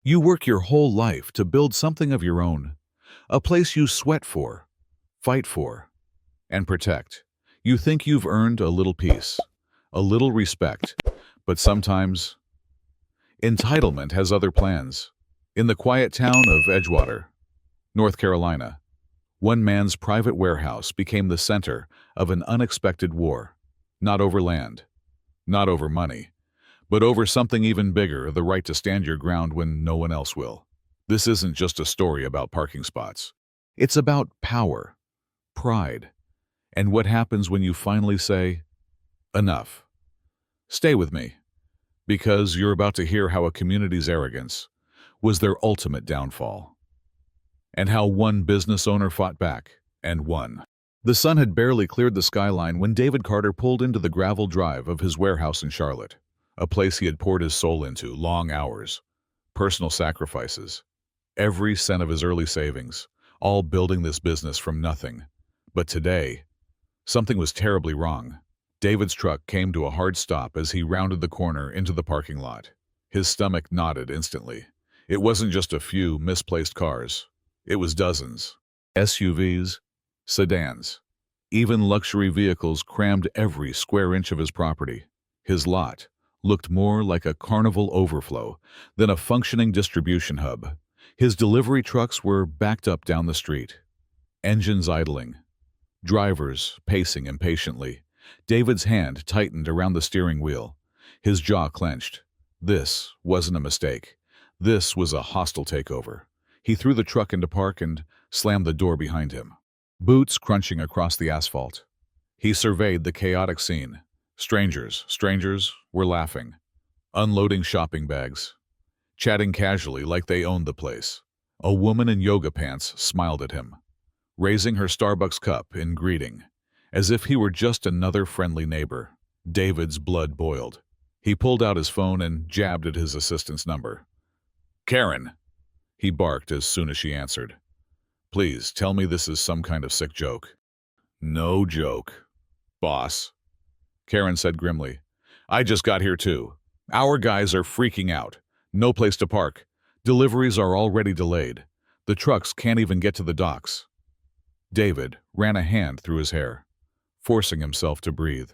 You work your whole life to build something of your own, a place you sweat for, fight for, and protect. You think you've earned a little peace, a little respect, but sometimes entitlement has other plans. In the quiet town of Edgewater, North Carolina, one man's private warehouse became the center of an unexpected war. Not over land, not over money, but over something even bigger, the right to stand your ground when no one else will. This isn't just a story about parking spots. It's about power, pride, and what happens when you finally say, enough. Stay with me, because you're about to hear how a community's arrogance was their ultimate downfall, and how one business owner fought back and won. The sun had barely cleared the skyline when David Carter pulled into the gravel drive of his warehouse in Charlotte, a place he had poured his soul into, long hours, personal sacrifices, every cent of his early savings, all building this business from nothing. But today, something was terribly wrong. David's truck came to a hard stop as he rounded the corner into the parking lot. His stomach knotted instantly. It wasn't just a few misplaced cars. It was dozens. SUVs, sedans, even luxury vehicles crammed every square inch of his property. His lot looked more like a carnival overflow than a functioning distribution hub. His delivery trucks were backed up down the street, engines idling, drivers pacing impatiently. David's hand tightened around the steering wheel. His jaw clenched. This wasn't a mistake. This was a hostile takeover. He threw the truck into park and slammed the door behind him. Boots crunching across the asphalt. He surveyed the chaotic scene. Strangers were laughing, unloading shopping bags, chatting casually like they owned the place. A woman in yoga pants smiled at him, raising her Starbucks cup in greeting, as if he were just another friendly neighbor. David's blood boiled. He pulled out his phone and jabbed at his assistant's number. "Karen," he barked as soon as she answered. "Please tell me this is some kind of sick joke." "No joke, boss," Karen said grimly. "I just got here too. Our guys are freaking out. No place to park. Deliveries are already delayed. The trucks can't even get to the docks." David ran a hand through his hair, forcing himself to breathe.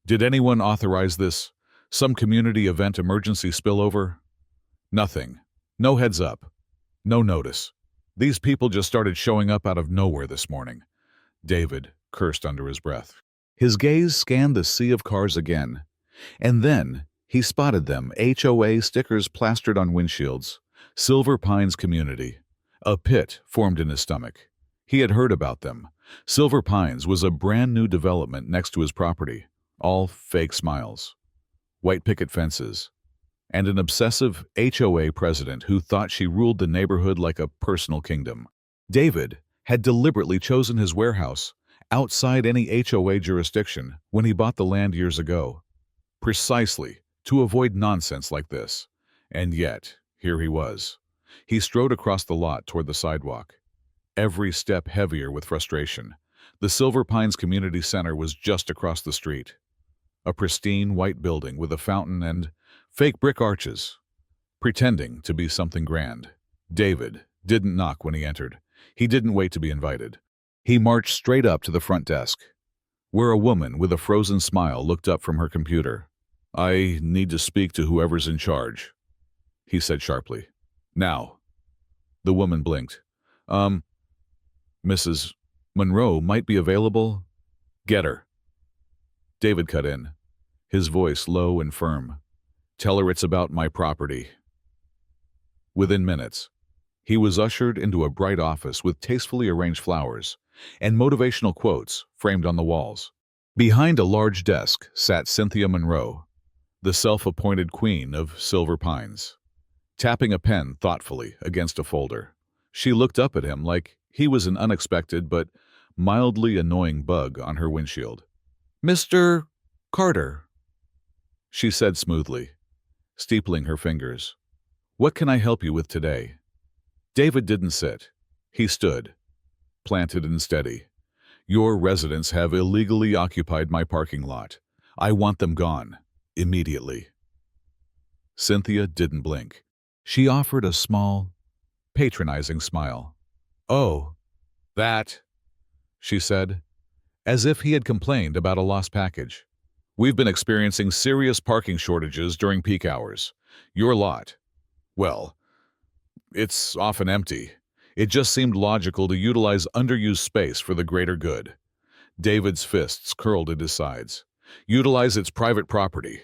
Did anyone authorize this? Some community event emergency spillover? Nothing. No heads up. No notice. These people just started showing up out of nowhere this morning. David cursed under his breath. His gaze scanned the sea of cars again, and then he spotted them, HOA stickers plastered on windshields. Silver Pines Community. A pit formed in his stomach. He had heard about them. Silver Pines was a brand new development next to his property. All fake smiles, white picket fences, and an obsessive HOA president who thought she ruled the neighborhood like a personal kingdom. David had deliberately chosen his warehouse outside any HOA jurisdiction when he bought the land years ago, precisely to avoid nonsense like this. And yet, here he was. He strode across the lot toward the sidewalk, every step heavier with frustration. The Silver Pines Community Center was just across the street. A pristine white building with a fountain and fake brick arches, pretending to be something grand. David didn't knock when he entered. He didn't wait to be invited. He marched straight up to the front desk, where a woman with a frozen smile looked up from her computer. "I need to speak to whoever's in charge," he said sharply. "Now." The woman blinked. "Mrs. Monroe might be available." "Get her." David cut in, his voice low and firm. "Tell her it's about my property." Within minutes, he was ushered into a bright office with tastefully arranged flowers and motivational quotes framed on the walls. Behind a large desk sat Cynthia Monroe, the self-appointed queen of Silver Pines, tapping a pen thoughtfully against a folder. She looked up at him like he was an unexpected but mildly annoying bug on her windshield. "Mr. Carter," she said smoothly, steepling her fingers. "What can I help you with today?" David didn't sit. He stood, planted and steady. "Your residents have illegally occupied my parking lot. I want them gone, immediately." Cynthia didn't blink. She offered a small, patronizing smile. "Oh, that," she said, as if he had complained about a lost package. "We've been experiencing serious parking shortages during peak hours. Your lot, well, it's often empty. It just seemed logical to utilize underused space for the greater good." David's fists curled at his sides. "Utilize its private property.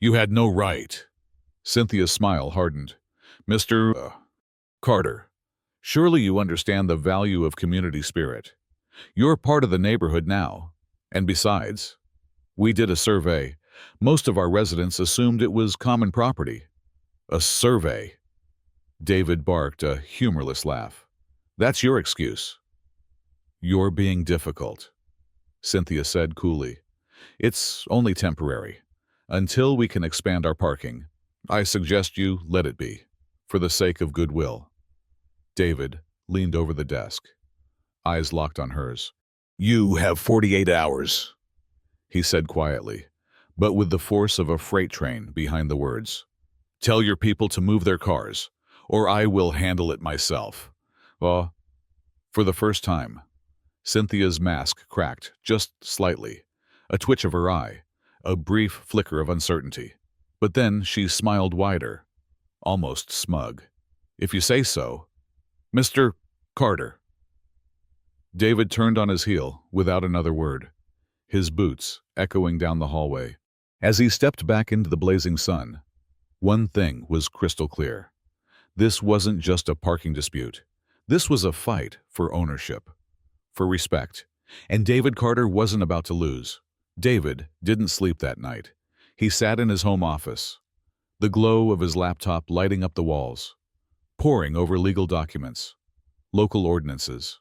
You had no right." Cynthia's smile hardened. "Mr. Carter, surely you understand the value of community spirit. You're part of the neighborhood now. And besides, we did a survey. Most of our residents assumed it was common property." "A survey?" David barked a humorless laugh. "That's your excuse." "You're being difficult," Cynthia said coolly. "It's only temporary. Until we can expand our parking, I suggest you let it be, for the sake of goodwill." David leaned over the desk, eyes locked on hers. "You have 48 hours, he said quietly, but with the force of a freight train behind the words. "Tell your people to move their cars, or I will handle it myself." For the first time, Cynthia's mask cracked just slightly, a twitch of her eye, a brief flicker of uncertainty. But then she smiled wider, almost smug. "If you say so, Mr. Carter." David turned on his heel without another word, his boots echoing down the hallway. As he stepped back into the blazing sun, one thing was crystal clear. This wasn't just a parking dispute. This was a fight for ownership, for respect. And David Carter wasn't about to lose. David didn't sleep that night. He sat in his home office, the glow of his laptop lighting up the walls, poring over legal documents, local ordinances,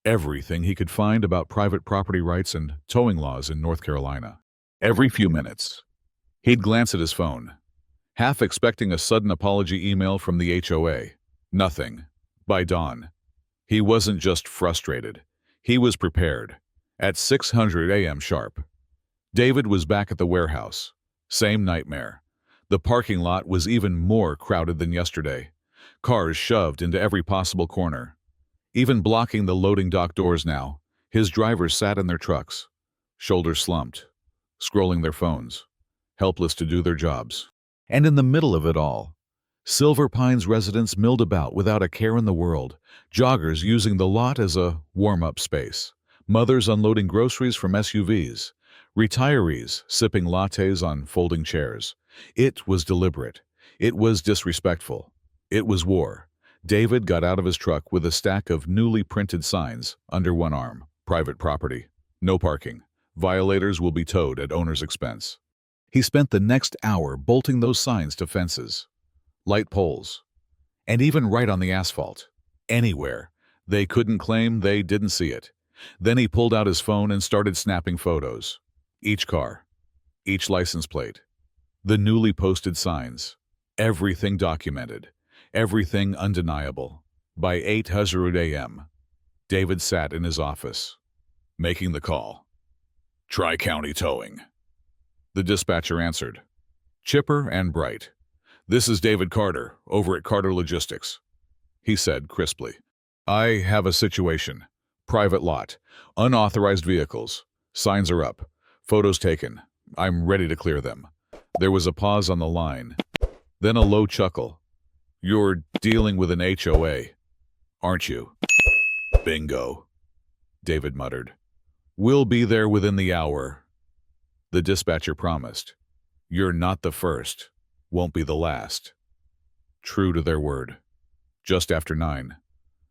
everything he could find about private property rights and towing laws in North Carolina. Every few minutes, he'd glance at his phone, half expecting a sudden apology email from the HOA. Nothing. By dawn, he wasn't just frustrated. He was prepared. At 6:00 a.m. sharp, David was back at the warehouse. Same nightmare. The parking lot was even more crowded than yesterday. Cars shoved into every possible corner, even blocking the loading dock doors now. His drivers sat in their trucks, shoulders slumped, scrolling their phones, helpless to do their jobs. And in the middle of it all, Silver Pines residents milled about without a care in the world, joggers using the lot as a warm-up space, mothers unloading groceries from SUVs, retirees sipping lattes on folding chairs. It was deliberate. It was disrespectful. It was war. David got out of his truck with a stack of newly printed signs under one arm. Private property. No parking. Violators will be towed at owner's expense. He spent the next hour bolting those signs to fences, light poles, and even right on the asphalt. Anywhere. They couldn't claim they didn't see it. Then he pulled out his phone and started snapping photos. Each car, each license plate, the newly posted signs, everything documented, everything undeniable. By 8:00 a.m., David sat in his office, making the call. "Tri-County Towing." The dispatcher answered, chipper and bright. "This is David Carter, over at Carter Logistics," he said crisply. "I have a situation. Private lot. Unauthorized vehicles. Signs are up. Photos taken. I'm ready to clear them." There was a pause on the line, then a low chuckle. "You're dealing with an HOA, aren't you?" "Bingo," David muttered. "We'll be there within the hour," the dispatcher promised. "You're not the first. Won't be the last." True to their word. Just after 9,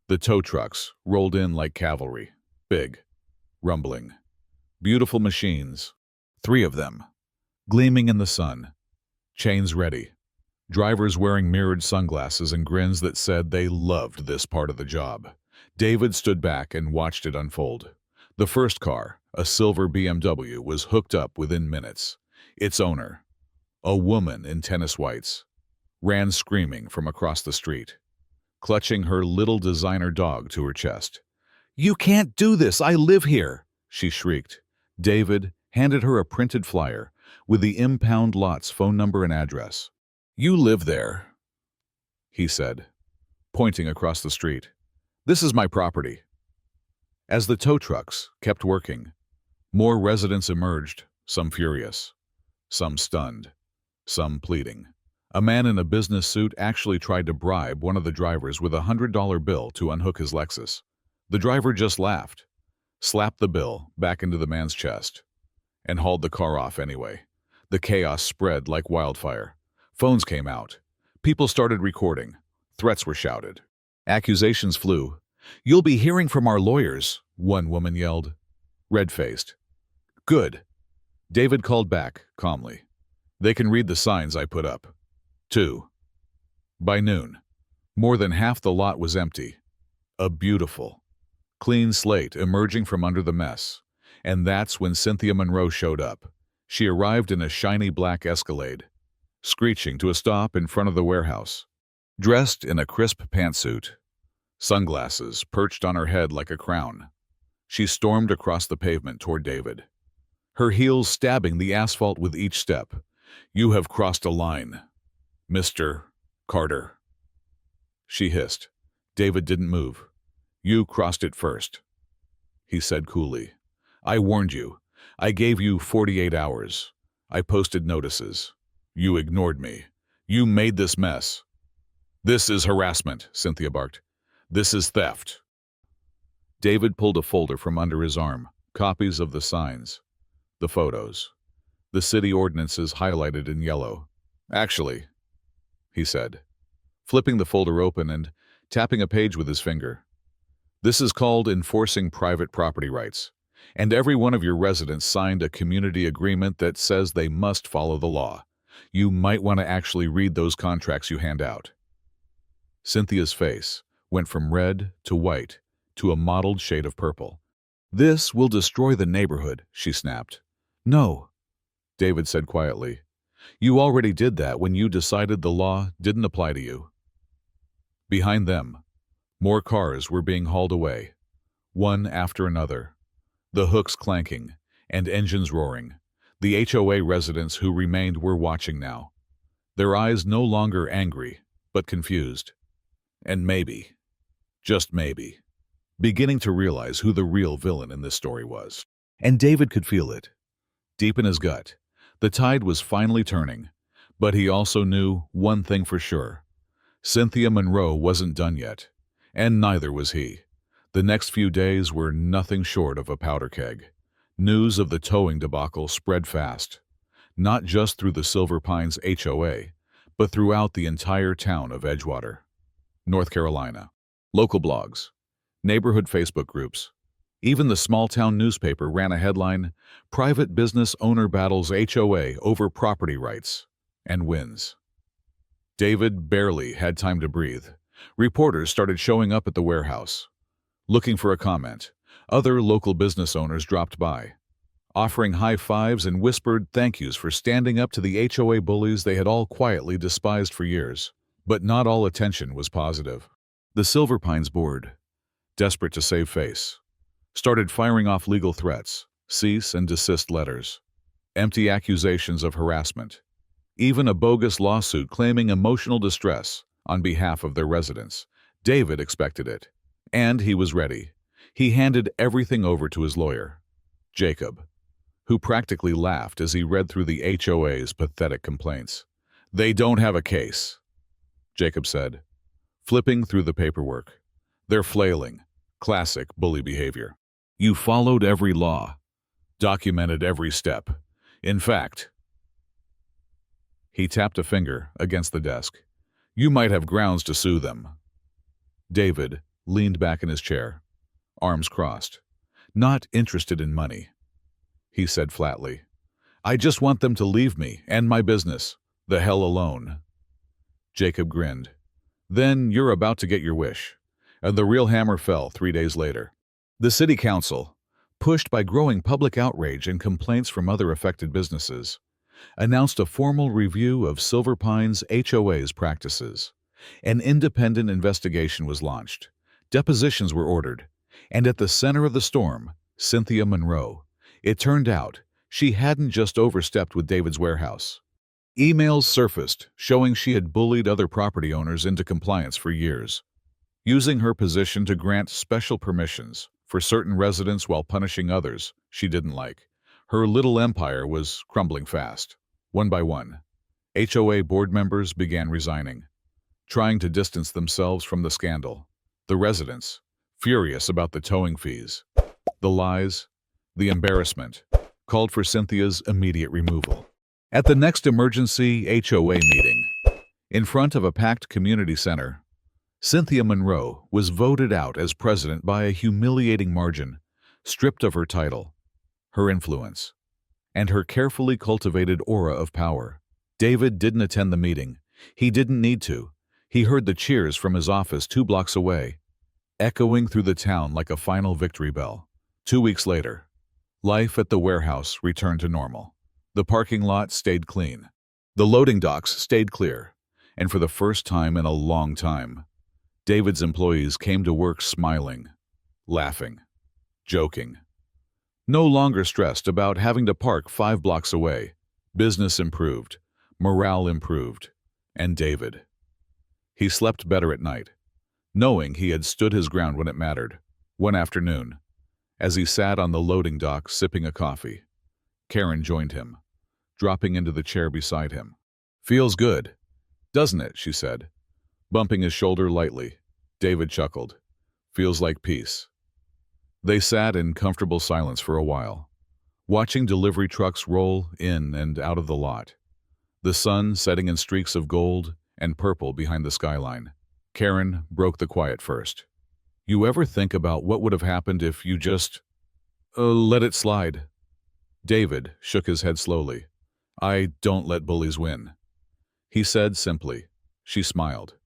the tow trucks rolled in like cavalry. Big, rumbling, beautiful machines. 3 of them, gleaming in the sun, chains ready, drivers wearing mirrored sunglasses and grins that said they loved this part of the job. David stood back and watched it unfold. The first car, a silver BMW, was hooked up within minutes. Its owner, a woman in tennis whites, ran screaming from across the street, clutching her little designer dog to her chest. "You can't do this! I live here!" she shrieked. David handed her a printed flyer with the impound lot's phone number and address. "You live there," he said, pointing across the street. "This is my property." As the tow trucks kept working, more residents emerged, some furious, some stunned, some pleading. A man in a business suit actually tried to bribe one of the drivers with $100 bill to unhook his Lexus. The driver just laughed, slapped the bill back into the man's chest, and hauled the car off anyway. The chaos spread like wildfire. Phones came out. People started recording. Threats were shouted. Accusations flew. "You'll be hearing from our lawyers," one woman yelled, red-faced. "Good," David called back calmly. "They can read the signs I put up." 2. By noon, more than half the lot was empty. A beautiful, clean slate emerging from under the mess. And that's when Cynthia Monroe showed up. She arrived in a shiny black Escalade, screeching to a stop in front of the warehouse. Dressed in a crisp pantsuit, sunglasses perched on her head like a crown, she stormed across the pavement toward David, her heels stabbing the asphalt with each step. "You have crossed a line, Mr. Carter," she hissed. David didn't move. "You crossed it first," he said coolly. "I warned you. I gave you 48 hours. I posted notices. You ignored me. You made this mess." "This is harassment," Cynthia barked. "This is theft." David pulled a folder from under his arm, copies of the signs, the photos, the city ordinances highlighted in yellow. "Actually," he said, flipping the folder open and tapping a page with his finger, "this is called enforcing private property rights, and every one of your residents signed a community agreement that says they must follow the law. You might want to actually read those contracts you hand out." Cynthia's face went from red to white to a mottled shade of purple. "This will destroy the neighborhood," she snapped. "No," David said quietly. "You already did that when you decided the law didn't apply to you." Behind them, more cars were being hauled away, one after another, the hooks clanking and engines roaring. The HOA residents who remained were watching now, their eyes no longer angry, but confused. And maybe, just maybe, beginning to realize who the real villain in this story was. And David could feel it, deep in his gut. The tide was finally turning, but he also knew one thing for sure. Cynthia Monroe wasn't done yet, and neither was he. The next few days were nothing short of a powder keg. News of the towing debacle spread fast, not just through the Silver Pines HOA, but throughout the entire town of Edgewater, North Carolina. Local blogs, neighborhood Facebook groups, even the small-town newspaper ran a headline, "Private Business Owner Battles HOA Over Property Rights and Wins." David barely had time to breathe. Reporters started showing up at the warehouse, looking for a comment. Other local business owners dropped by, offering high fives and whispered thank yous for standing up to the HOA bullies they had all quietly despised for years. But not all attention was positive. The Silver Pines board, desperate to save face, started firing off legal threats, cease and desist letters, empty accusations of harassment, even a bogus lawsuit claiming emotional distress on behalf of their residents. David expected it, and he was ready. He handed everything over to his lawyer, Jacob, who practically laughed as he read through the HOA's pathetic complaints. "They don't have a case," Jacob said, flipping through the paperwork. "They're flailing. Classic bully behavior. You followed every law, documented every step. In fact," he tapped a finger against the desk, "you might have grounds to sue them." David leaned back in his chair, arms crossed. "Not interested in money," he said flatly. "I just want them to leave me and my business the hell alone." Jacob grinned. "Then you're about to get your wish." And the real hammer fell 3 days later. The city council, pushed by growing public outrage and complaints from other affected businesses, announced a formal review of Silver Pines HOA's practices. An independent investigation was launched. Depositions were ordered. And at the center of the storm, Cynthia Monroe. It turned out she hadn't just overstepped with David's warehouse. Emails surfaced showing she had bullied other property owners into compliance for years, using her position to grant special permissions for certain residents while punishing others she didn't like. Her little empire was crumbling fast. One by one, HOA board members began resigning, trying to distance themselves from the scandal. The residents, furious about the towing fees, the lies, the embarrassment, called for Cynthia's immediate removal. At the next emergency HOA meeting, in front of a packed community center, Cynthia Monroe was voted out as president by a humiliating margin, stripped of her title, her influence, and her carefully cultivated aura of power. David didn't attend the meeting. He didn't need to. He heard the cheers from his office 2 blocks away, echoing through the town like a final victory bell. 2 weeks later, life at the warehouse returned to normal. The parking lot stayed clean. The loading docks stayed clear. And for the first time in a long time, David's employees came to work smiling, laughing, joking. No longer stressed about having to park 5 blocks away. Business improved, morale improved, and David. He slept better at night, knowing he had stood his ground when it mattered. One afternoon, as he sat on the loading dock sipping a coffee, Karen joined him, dropping into the chair beside him. "Feels good, doesn't it?" she said, bumping his shoulder lightly. David chuckled. "Feels like peace." They sat in comfortable silence for a while, watching delivery trucks roll in and out of the lot, the sun setting in streaks of gold and purple behind the skyline. Karen broke the quiet first. "You ever think about what would have happened if you just let it slide?" David shook his head slowly. "I don't let bullies win," he said simply. She smiled.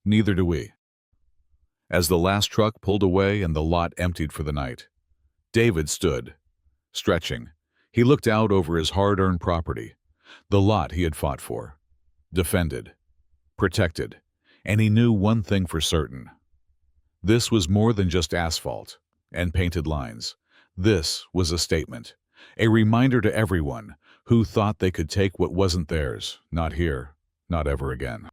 "Neither do we." As the last truck pulled away and the lot emptied for the night, David stood, stretching. He looked out over his hard-earned property, the lot he had fought for, defended, protected, and he knew one thing for certain. This was more than just asphalt and painted lines. This was a statement, a reminder to everyone who thought they could take what wasn't theirs, not here, not ever again.